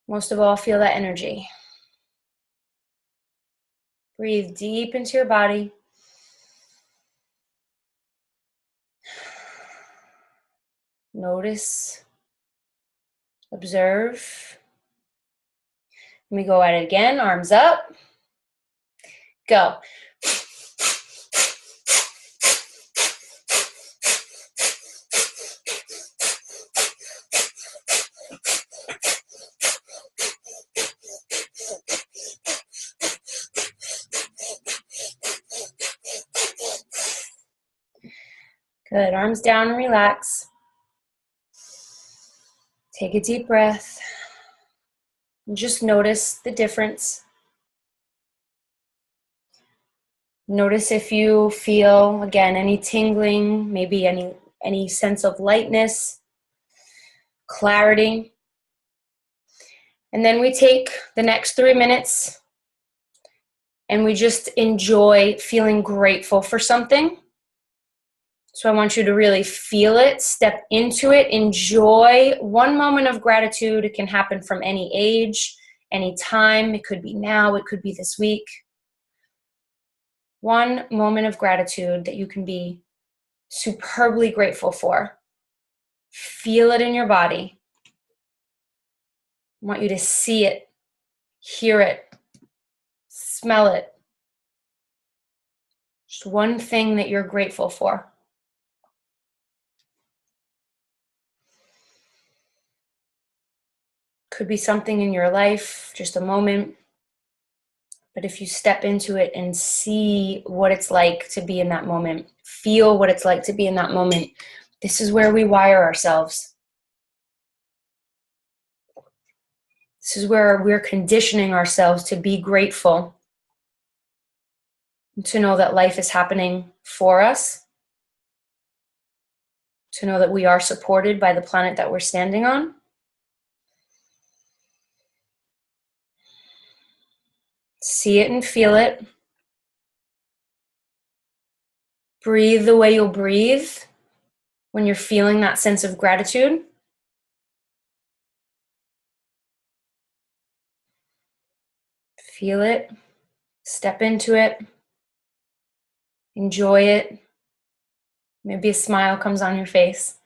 Most of all, feel that energy. Breathe deep into your body. Notice, observe. Let me go at it again, arms up. Go. Good, arms down and relax. Take a deep breath. And just notice the difference. Notice if you feel, again, any tingling, maybe any sense of lightness, clarity. And then we take the next 3 minutes and we just enjoy feeling grateful for something. So I want you to really feel it, step into it, enjoy one moment of gratitude. It can happen from any age, any time. It could be now, it could be this week. One moment of gratitude that you can be superbly grateful for. Feel it in your body. I want you to see it, hear it, smell it. Just one thing that you're grateful for. Could be something in your life, just a moment. But if you step into it and see what it's like to be in that moment, feel what it's like to be in that moment, this is where we wire ourselves. This is where we're conditioning ourselves to be grateful, to know that life is happening for us, to know that we are supported by the planet that we're standing on. See it and feel it. Breathe the way you'll breathe when you're feeling that sense of gratitude. Feel it. Step into it. Enjoy it. Maybe a smile comes on your face.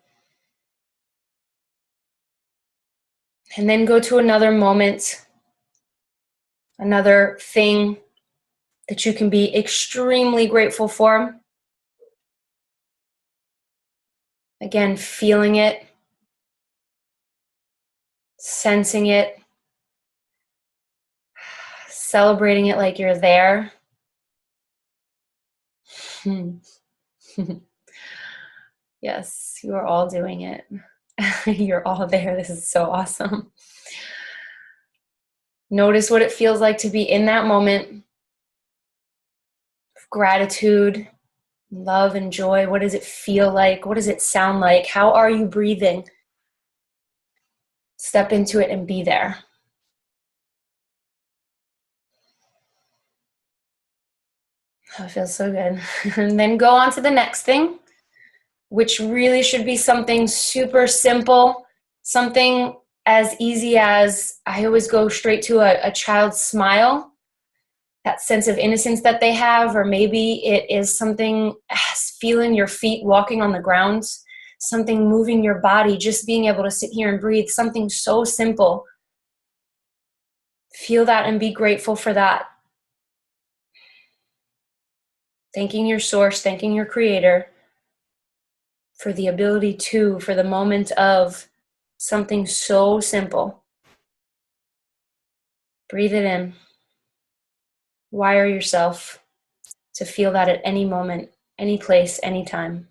And then go to another moment, another thing that you can be extremely grateful for. Again, feeling it, sensing it, celebrating it like you're there. Yes, you are all doing it. You're all there. This is so awesome. Notice what it feels like to be in that moment of gratitude, love, and joy. What does it feel like? What does it sound like? How are you breathing? Step into it and be there. Oh, it feels so good. And then go on to the next thing, which really should be something super simple, something as easy as, I always go straight to a child's smile, that sense of innocence that they have, or maybe it is something as feeling your feet walking on the ground, something moving your body, just being able to sit here and breathe, something so simple. Feel that and be grateful for that. Thanking your source, thanking your creator for the ability to, for the moment of something so simple. Breathe it in. Wire yourself to feel that at any moment, any place, anytime.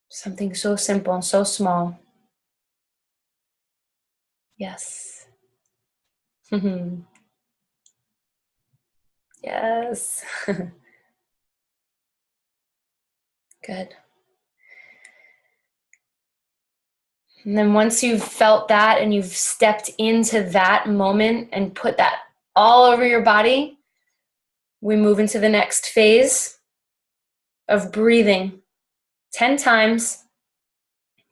Something so simple and so small. Yes. Yes. Good. And then once you've felt that and you've stepped into that moment and put that all over your body, we move into the next phase of breathing 10 times.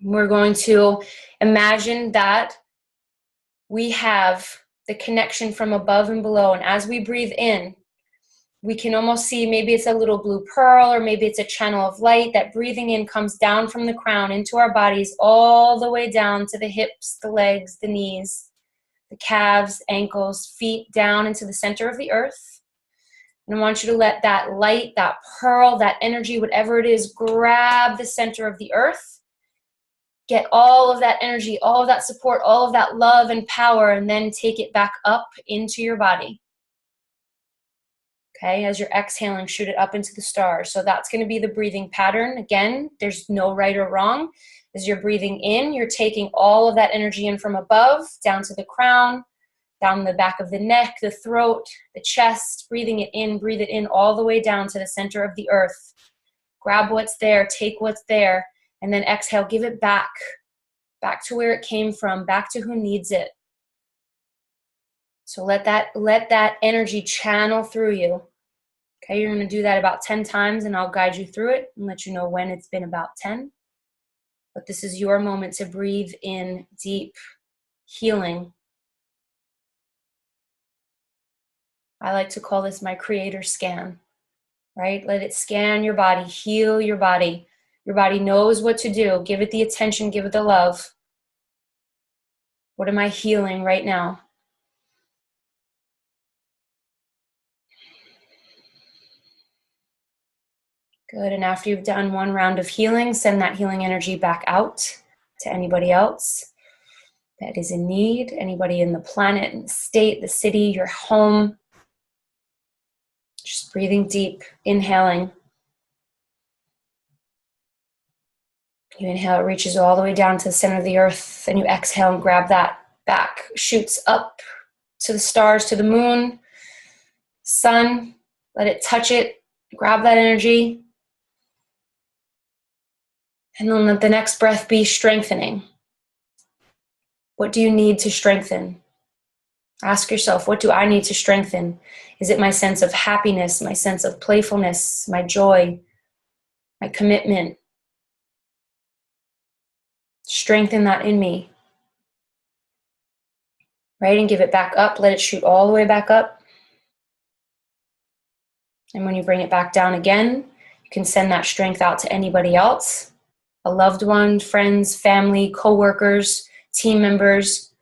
We're going to imagine that we have the connection from above and below. And as we breathe in, we can almost see maybe it's a little blue pearl, or maybe it's a channel of light that breathing in comes down from the crown into our bodies all the way down to the hips, the legs, the knees, the calves, ankles, feet, down into the center of the earth. And I want you to let that light, that pearl, that energy, whatever it is, grab the center of the earth. Get all of that energy, all of that support, all of that love and power, and then take it back up into your body. Okay, as you're exhaling, shoot it up into the stars. So that's going to be the breathing pattern. Again, there's no right or wrong. As you're breathing in, you're taking all of that energy in from above, down to the crown, down the back of the neck, the throat, the chest, breathing it in all the way down to the center of the earth. Grab what's there, take what's there, and then exhale, give it back to where it came from, back to who needs it. So let that energy channel through you. Okay, you're going to do that about 10 times, and I'll guide you through it and let you know when it's been about 10. But this is your moment to breathe in deep healing. I like to call this my creator scan, right? Let it scan your body, heal your body. Your body knows what to do. Give it the attention, give it the love. What am I healing right now? Good, and after you've done one round of healing, send that healing energy back out to anybody else that is in need, anybody in the planet, in the state, the city, your home. Just breathing deep, inhaling. You inhale, it reaches all the way down to the center of the earth, then you exhale and grab that back, shoots up to the stars, to the moon, sun, let it touch it, grab that energy. And then let the next breath be strengthening. What do you need to strengthen? Ask yourself, what do I need to strengthen? Is it my sense of happiness, my sense of playfulness, my joy, my commitment? Strengthen that in me. Right? And give it back up. Let it shoot all the way back up. And when you bring it back down again, you can send that strength out to anybody else. A loved one, friends, family, co-workers, team members,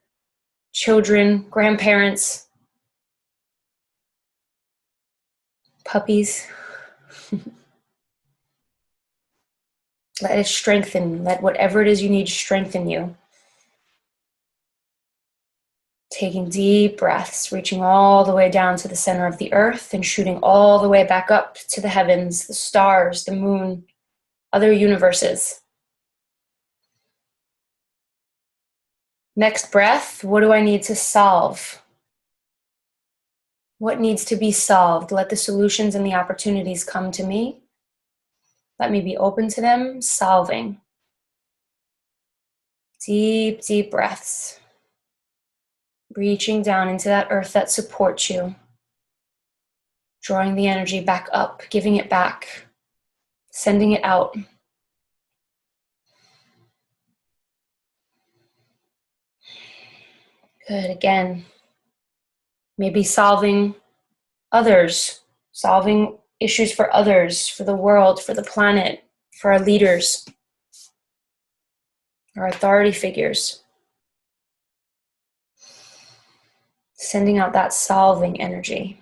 children, grandparents, puppies. Let it strengthen. Let whatever it is you need strengthen you. Taking deep breaths, reaching all the way down to the center of the earth and shooting all the way back up to the heavens, the stars, the moon, other universes. Next breath, what do I need to solve? What needs to be solved? Let the solutions and the opportunities come to me. Let me be open to them, solving. Deep, deep breaths. Reaching down into that earth that supports you. Drawing the energy back up, giving it back, sending it out. Good, again. Maybe solving others, solving issues for others, for the world, for the planet, for our leaders, our authority figures. Sending out that solving energy.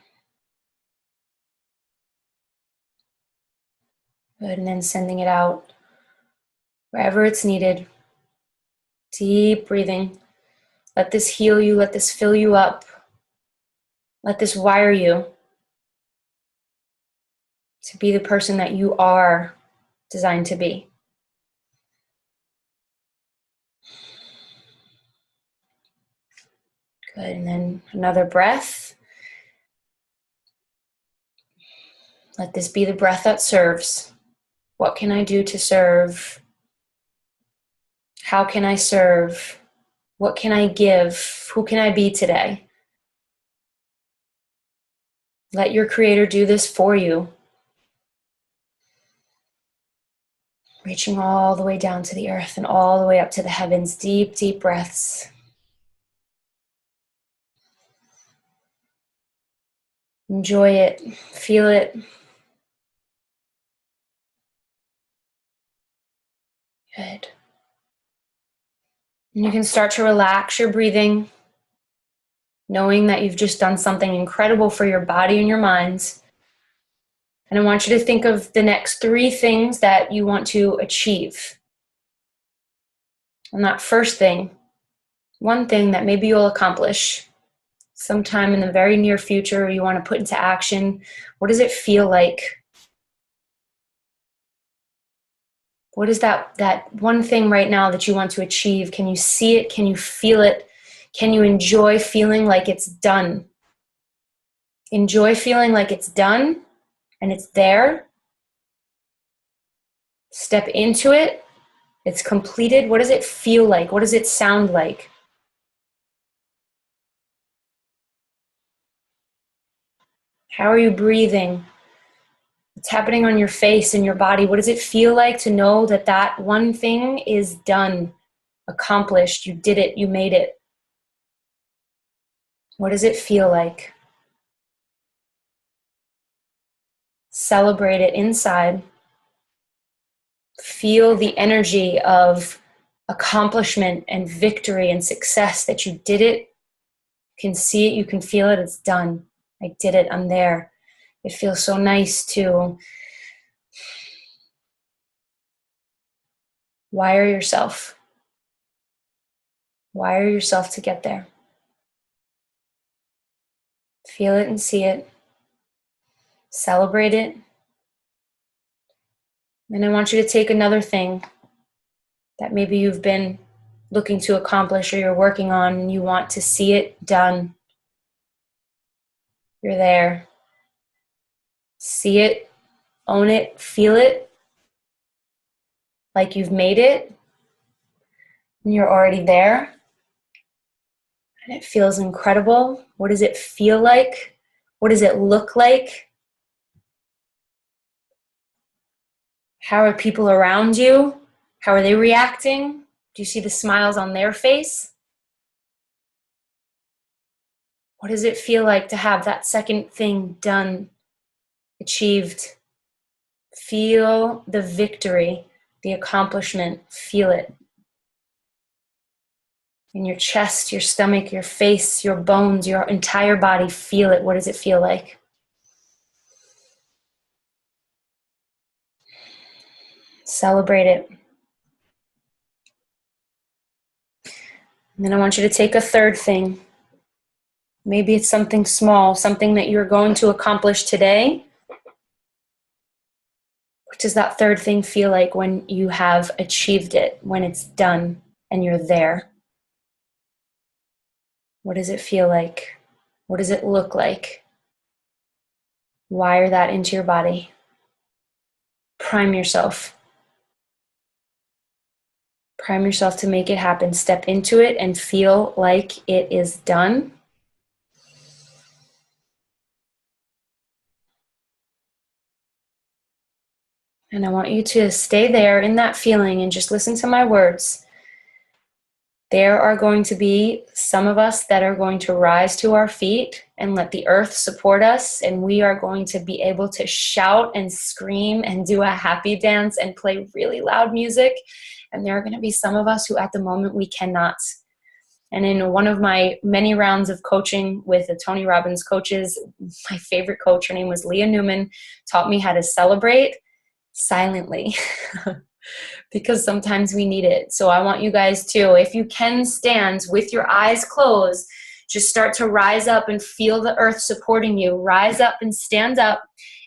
Good, and then sending it out wherever it's needed. Deep breathing. Let this heal you, let this fill you up. Let this wire you to be the person that you are designed to be. Good, and then another breath. Let this be the breath that serves. What can I do to serve? How can I serve? What can I give? Who can I be today? Let your Creator do this for you. Reaching all the way down to the earth and all the way up to the heavens. Deep, deep breaths. Enjoy it. Feel it. Good. And you can start to relax your breathing, knowing that you've just done something incredible for your body and your mind. And I want you to think of the next 3 things that you want to achieve. And that first thing, one thing that maybe you'll accomplish sometime in the very near future, you want to put into action. What does it feel like? What is that one thing right now that you want to achieve? Can you see it? Can you feel it? Can you enjoy feeling like it's done? Enjoy feeling like it's done and it's there. Step into it. It's completed. What does it feel like? What does it sound like? How are you breathing? What's happening on your face and your body? What does it feel like to know that that one thing is done, accomplished? You did it. You made it. What does it feel like? Celebrate it inside. Feel the energy of accomplishment and victory and success that you did it. You can see it. You can feel it. It's done. I did it. I'm there. It feels so nice to wire yourself. Wire yourself to get there. Feel it and see it. Celebrate it. And I want you to take another thing that maybe you've been looking to accomplish or you're working on and you want to see it done. You're there. See it, own it, feel it like you've made it and you're already there. And it feels incredible. What does it feel like? What does it look like? How are people around you? How are they reacting? Do you see the smiles on their face? What does it feel like to have that second thing done, achieved? Feel the victory, the accomplishment. Feel it. In your chest, your stomach, your face, your bones, your entire body. Feel it. What does it feel like? Celebrate it. And then I want you to take a third thing. Maybe it's something small, something that you're going to accomplish today. What does that third thing feel like when you have achieved it, when it's done and you're there? What does it feel like? What does it look like? Wire that into your body. Prime yourself. Prime yourself to make it happen. Step into it and feel like it is done. And I want you to stay there in that feeling and just listen to my words. There are going to be some of us that are going to rise to our feet and let the earth support us. And we are going to be able to shout and scream and do a happy dance and play really loud music. And there are going to be some of us who at the moment we cannot. And in one of my many rounds of coaching with the Tony Robbins coaches, my favorite coach, her name was Leah Newman, taught me how to celebrate silently. Because sometimes we need it. So I want you guys to, if you can stand with your eyes closed, just start to rise up and feel the earth supporting you. Rise up and stand up,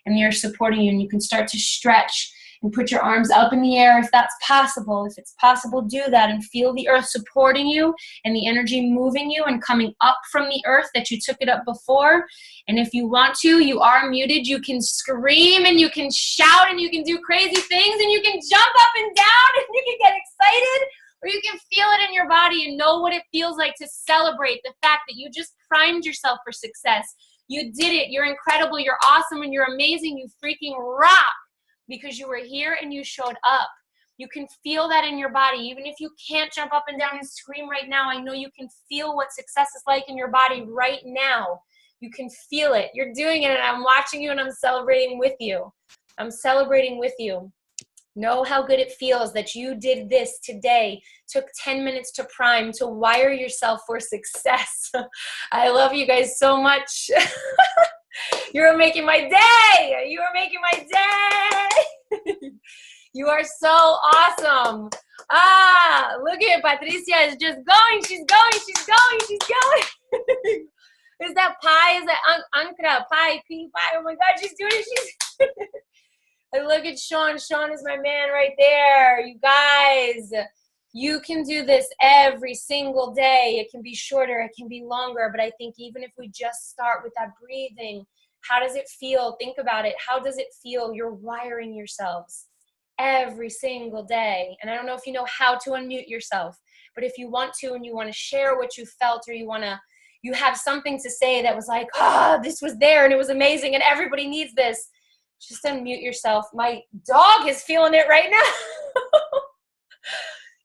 and the earth supporting you. And you can start to stretch and put your arms up in the air if that's possible. If it's possible, do that and feel the earth supporting you and the energy moving you and coming up from the earth that you took it up before. And if you want to, you are muted. You can scream and you can shout and you can do crazy things and you can jump up and down and you can get excited, or you can feel it in your body and know what it feels like to celebrate the fact that you just primed yourself for success. You did it. You're incredible. You're awesome and you're amazing. You freaking rock. Because you were here and you showed up. You can feel that in your body. Even if you can't jump up and down and scream right now, I know you can feel what success is like in your body right now. You can feel it. You're doing it, and I'm watching you, and I'm celebrating with you. I'm celebrating with you. Know how good it feels that you did this today, took 10 minutes to prime, to wire yourself for success. I love you guys so much. You're making my day. You are making my day. You are so awesome. Look at Patricia is just going. She's going. She's going. She's going. Is that pie? Is that ankara pie? Pie? Oh my God, she's doing it. She's. And look at Sean. Sean is my man right there. You guys, you can do this every single day. It can be shorter. It can be longer. But I think even if we just start with that breathing, how does it feel? Think about it. How does it feel? You're wiring yourselves every single day. And I don't know if you know how to unmute yourself, but if you want to and you want to share what you felt, or you have something to say that was like, this was there and it was amazing and everybody needs this. Just unmute yourself. My dog is feeling it right now.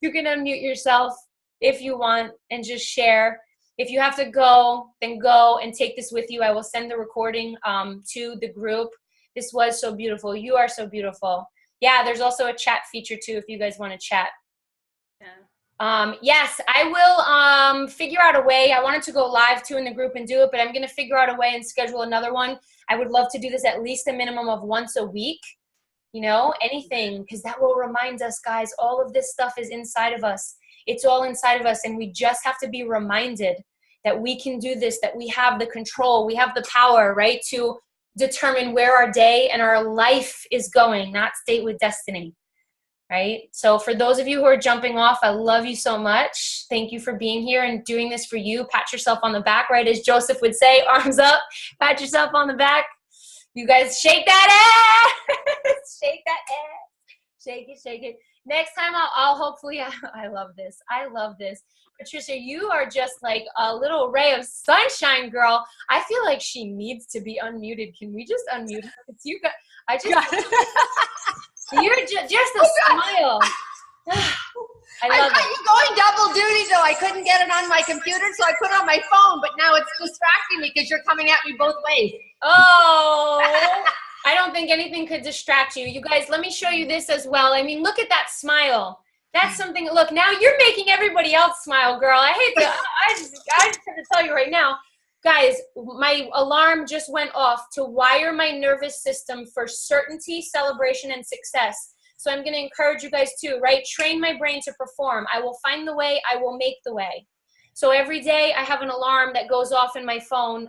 You can unmute yourself if you want and just share. If you have to go, then go and take this with you. I will send the recording to the group. This was so beautiful. You are so beautiful. Yeah, there's also a chat feature too if you guys want to chat. Yeah. Yes, I will figure out a way. I wanted to go live too in the group and do it, but I'm going to figure out a way and schedule another one. I would love to do this at least a minimum of once a week, anything, because that will remind us, guys, all of this stuff is inside of us. It's all inside of us, and we just have to be reminded that we can do this, that we have the control, we have the power, right, to determine where our day and our life is going, not Date with Destiny. Right? So for those of you who are jumping off, I love you so much. Thank you for being here and doing this for you. Pat yourself on the back, right? As Joseph would say, arms up, pat yourself on the back. You guys shake that ass. Shake that ass. Shake it, shake it. Next time I'll hopefully, I love this. I love this. Patricia, you are just like a little ray of sunshine, girl. I feel like she needs to be unmuted. Can we just unmute her? It's you guys. You're just a smile. I love it. You going double duty, so I couldn't get it on my computer, so I put it on my phone, but now it's distracting me because you're coming at me both ways. Oh, I don't think anything could distract you. You guys, let me show you this as well. I mean, look at that smile. That's something. Look, now you're making everybody else smile, girl. I just have to tell you right now. Guys, my alarm just went off to wire my nervous system for certainty, celebration, and success. So I'm going to encourage you guys too, right? Train my brain to perform. I will find the way. I will make the way. So every day I have an alarm that goes off in my phone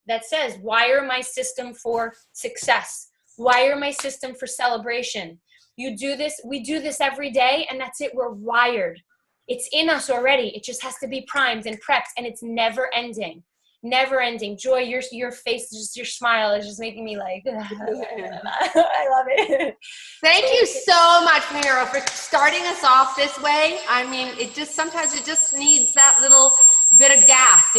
that says, wire my system for success. Wire my system for celebration. You do this. We do this every day, and that's it. We're wired. It's in us already. It just has to be primed and prepped, and it's never ending. Never ending. Joy, your face, just your smile is just making me like, I love it. Thank you so much, Miro, for starting us off this way. I mean, sometimes it just needs that little bit of gas,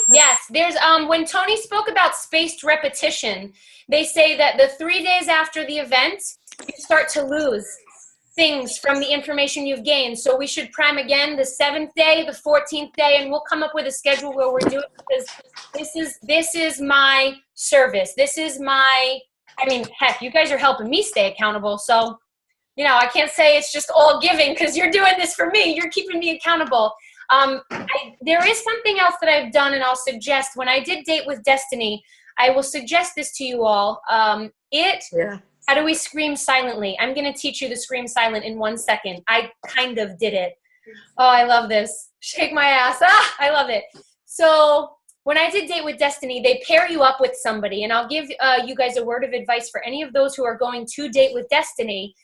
Yes, there's when Tony spoke about spaced repetition, they say that the 3 days after the event, you start to lose things from the information you've gained. So we should prime again the 7th day, the 14th day, and we'll come up with a schedule where we're doing, because this is my service. This is my, heck, you guys are helping me stay accountable. So, I can't say it's just all giving because you're doing this for me. You're keeping me accountable. There is something else that I've done, and I'll suggest when I did Date with Destiny, I will suggest this to you all. How do we scream silently? I'm going to teach you the scream silent in 1 second. I kind of did it. Oh, I love this. Shake my ass. I love it. So when I did Date with Destiny, they pair you up with somebody. And I'll give you guys a word of advice for any of those who are going to Date with Destiny.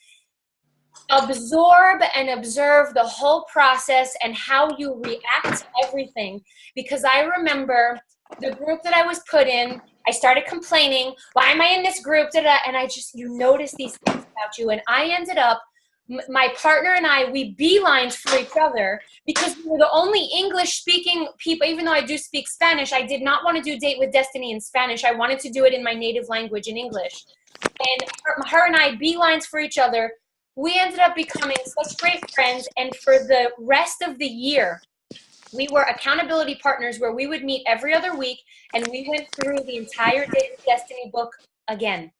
Absorb and observe the whole process and how you react to everything. Because I remember the group that I was put in, I started complaining, why am I in this group? And you notice these things about you. And I ended up, my partner and I, we beelined for each other because we were the only English speaking people. Even though I do speak Spanish, I did not want to do Date with Destiny in Spanish. I wanted to do it in my native language, in English. And her and I beelined for each other. We ended up becoming such great friends. And for the rest of the year, We were accountability partners where we would meet every other week and we went through the entire Days of Destiny book again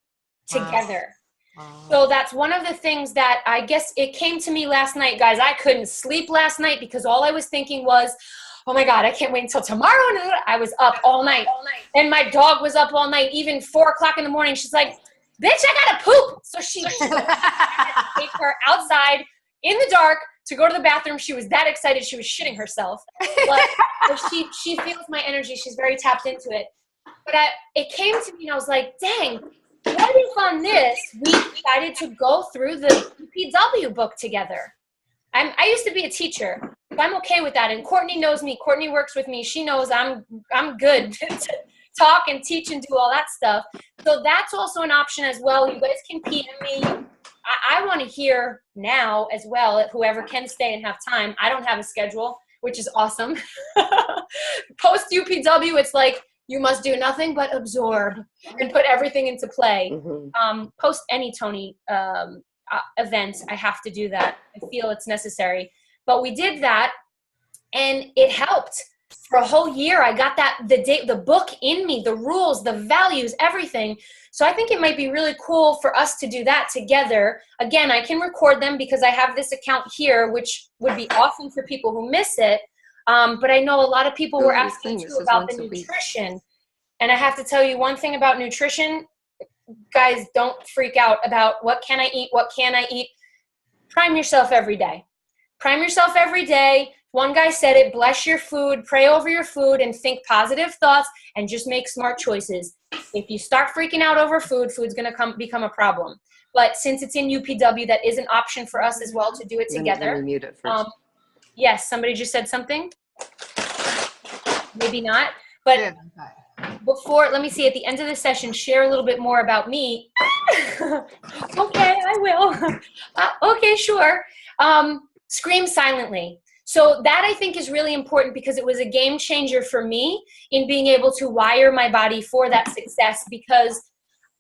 together. Wow. So that's one of the things that I guess it came to me last night, guys. I couldn't sleep last night because all I was thinking was, oh my God, I can't wait until tomorrow. I was up all night. And my dog was up all night, even 4 o'clock in the morning. She's like, bitch, I gotta poop. So she had to take her outside in the dark to go to the bathroom. She was that excited. She was shitting herself. But she feels my energy. She's very tapped into it. But it came to me and I was like, dang, what if on this we decided to go through the UPW book together? I used to be a teacher. I'm okay with that. And Courtney knows me. Courtney works with me. She knows I'm good to talk and teach and do all that stuff. So that's also an option as well. You guys can PM me. I want to hear now as well, whoever can stay and have time. I don't have a schedule, which is awesome. Post UPW, it's like, you must do nothing but absorb and put everything into play. Mm-hmm. Post any Tony event, I have to do that. I feel it's necessary. But we did that, and it helped. For a whole year, I got the book in me, the rules, the values, everything. So I think it might be really cool for us to do that together. Again, I can record them because I have this account here, which would be awesome for people who miss it. But I know a lot of people were asking too about the nutrition. And I have to tell you one thing about nutrition. Guys, don't freak out about what can I eat, what can't I eat. Prime yourself every day. Prime yourself every day. One guy said it, bless your food, pray over your food, and think positive thoughts, and just make smart choices. If you start freaking out over food, food's going to become a problem. But since it's in UPW, that is an option for us as well to do it together. Let me mute it first. Yes, somebody just said something. Maybe not. But before, let me see, at the end of the session, share a little bit more about me. Okay, I will. Okay, sure. Scream silently. So that I think is really important because it was a game changer for me in being able to wire my body for that success, because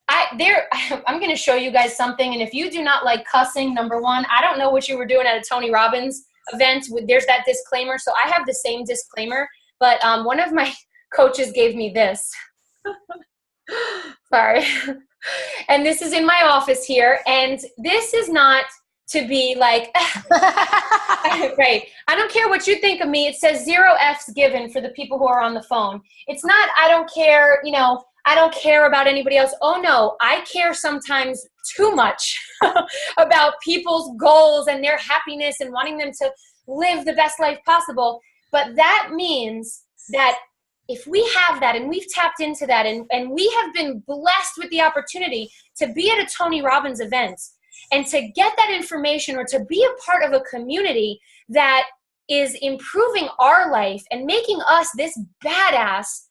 I'm going to show you guys something. And if you do not like cussing, number one, I don't know what you were doing at a Tony Robbins event. There's that disclaimer. So I have the same disclaimer, but one of my coaches gave me this. Sorry. And this is in my office here. And this is not to be like, right. I don't care what you think of me. It says 0 F's given for the people who are on the phone. It's not, I don't care, I don't care about anybody else. Oh no, I care sometimes too much about people's goals and their happiness and wanting them to live the best life possible. But that means that if we have that and we've tapped into that and we have been blessed with the opportunity to be at a Tony Robbins event and to get that information or to be a part of a community that is improving our life and making us this badass,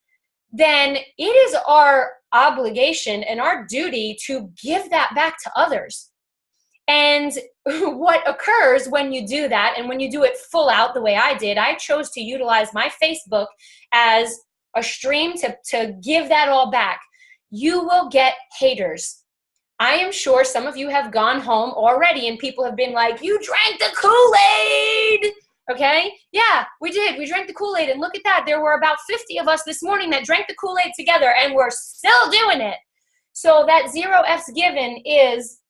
then it is our obligation and our duty to give that back to others. And what occurs when you do that, and when you do it full out the way I did, I chose to utilize my Facebook as a stream to give that all back. You will get haters. I am sure some of you have gone home already and people have been like, you drank the Kool-Aid. Okay? Yeah, we did. We drank the Kool-Aid, and look at that. There were about 50 of us this morning that drank the Kool-Aid together, and we're still doing it. So that 0 F's given is,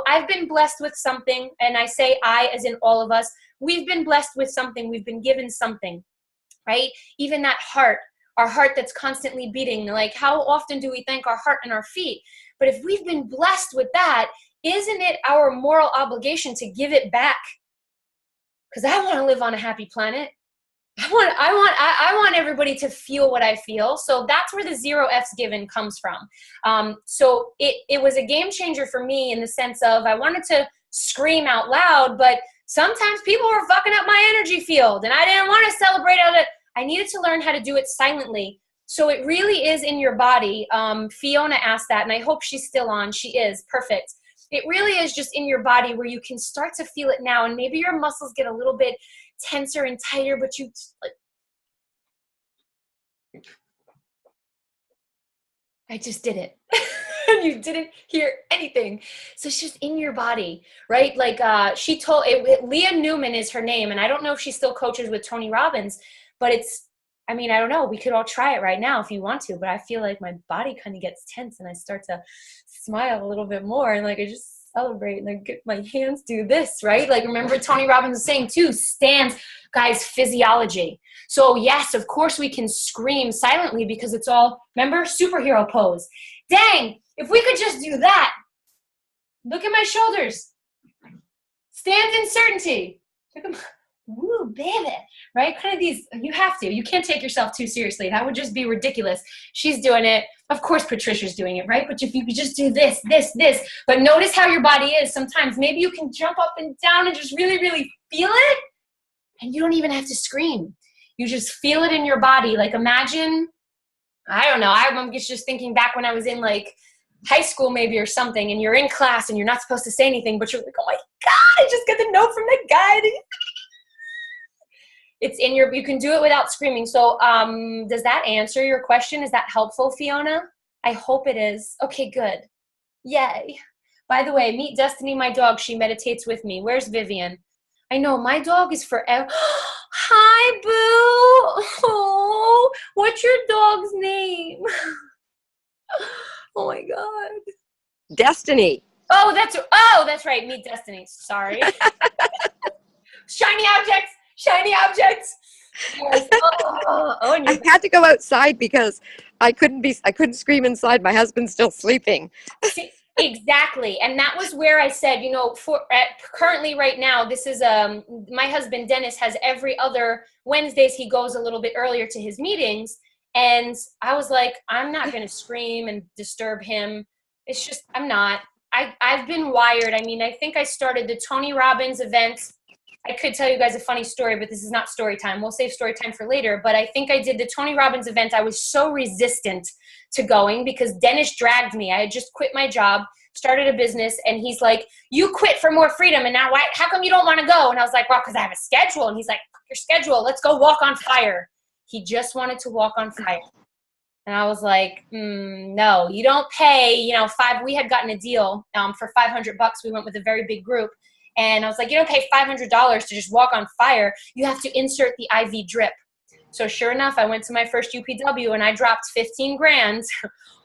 I've been blessed with something, and I say I as in all of us. We've been blessed with something. We've been given something, right? Even that heart, our heart that's constantly beating. Like, how often do we thank our heart and our feet? But if we've been blessed with that, isn't it our moral obligation to give it back? Because I want to live on a happy planet. I want everybody to feel what I feel. So that's where the 0 F's given comes from. So it was a game changer for me in the sense of I wanted to scream out loud, but sometimes people were fucking up my energy field and I didn't want to celebrate it. I needed to learn how to do it silently. So it really is in your body. Fiona asked that, and I hope she's still on. She is. Perfect. It really is just in your body where you can start to feel it now, and maybe your muscles get a little bit tenser and tighter, but you like, I just did it. And you didn't hear anything. So it's just in your body, right? Like she told Leah Newman is her name. And I don't know if she still coaches with Tony Robbins, but I don't know. We could all try it right now if you want to, but I feel like my body kind of gets tense and I start to smile a little bit more. And like, I just celebrate and then my hands do this, right? Like, remember Tony Robbins was saying too, stands, guys, physiology. So yes, of course we can scream silently because it's all, remember, superhero pose. Dang, if we could just do that. Look at my shoulders. Stand in certainty. Look at my, woo, baby, right? Kind of these, you have to. You can't take yourself too seriously. That would just be ridiculous. She's doing it. Of course, Patricia's doing it, right? But if you could just do this, this, this. But notice how your body is sometimes. Maybe you can jump up and down and just really, really feel it. And you don't even have to scream. You just feel it in your body. Like imagine, I don't know, I'm just thinking back when I was in like high school maybe or something, and you're in class and you're not supposed to say anything, but you're like, oh my God, I just got the note from the guy. It's in your, you can do it without screaming. So does that answer your question? Is that helpful, Fiona? I hope it is. Okay, good. Yay. By the way, meet Destiny, my dog. She meditates with me. Where's Vivian? I know, my dog is forever. Hi, Boo. Oh, what's your dog's name? Oh my God. Destiny. Oh, that's right. Meet Destiny. Sorry. Shiny objects. Shiny objects. Yes. And I had to go outside because I couldn't scream inside. My husband's still sleeping. See, exactly. And that was where I said, currently right now, this is my husband Dennis has every other Wednesdays he goes a little bit earlier to his meetings, and I was like, I'm not going to scream and disturb him. It's just, I'm not. I've been wired. I think I started the Tony Robbins event. I could tell you guys a funny story, but this is not story time. We'll save story time for later. But I think I did the Tony Robbins event. I was so resistant to going because Dennis dragged me. I had just quit my job, started a business, and he's like, you quit for more freedom, and now why? How come you don't want to go? And I was like, well, because I have a schedule. And he's like, fuck your schedule. Let's go walk on fire. He just wanted to walk on fire. And I was like, no, you don't pay, we had gotten a deal for $500. We went with a very big group. And I was like, you don't pay $500 to just walk on fire. You have to insert the IV drip. So sure enough, I went to my first UPW and I dropped 15 grand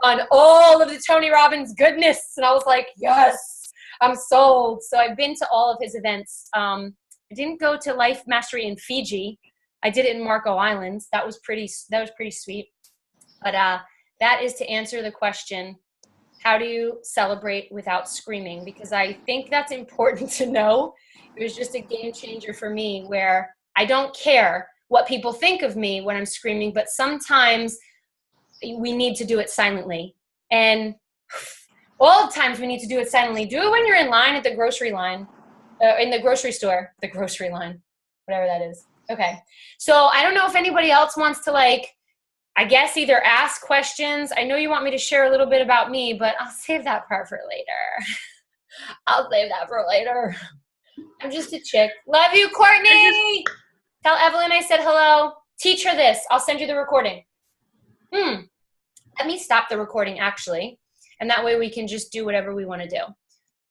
on all of the Tony Robbins goodness. And I was like, yes, I'm sold. So I've been to all of his events. I didn't go to Life Mastery in Fiji. I did it in Marco Island. That was pretty sweet. But that is to answer the question, how do you celebrate without screaming? Because I think that's important to know. It was just a game changer for me where I don't care what people think of me when I'm screaming, but sometimes we need to do it silently. And all the times we need to do it silently. Do it when you're in line at the grocery line, in the grocery store, the grocery line, whatever that is. Okay. So I don't know if anybody else wants to I guess either ask questions. I know you want me to share a little bit about me, but I'll save that part for later. I'll save that for later. I'm just a chick. Love you, Courtney. Tell Evelyn I said hello. Teach her this. I'll send you the recording. Let me stop the recording, actually. And that way we can just do whatever we want to do.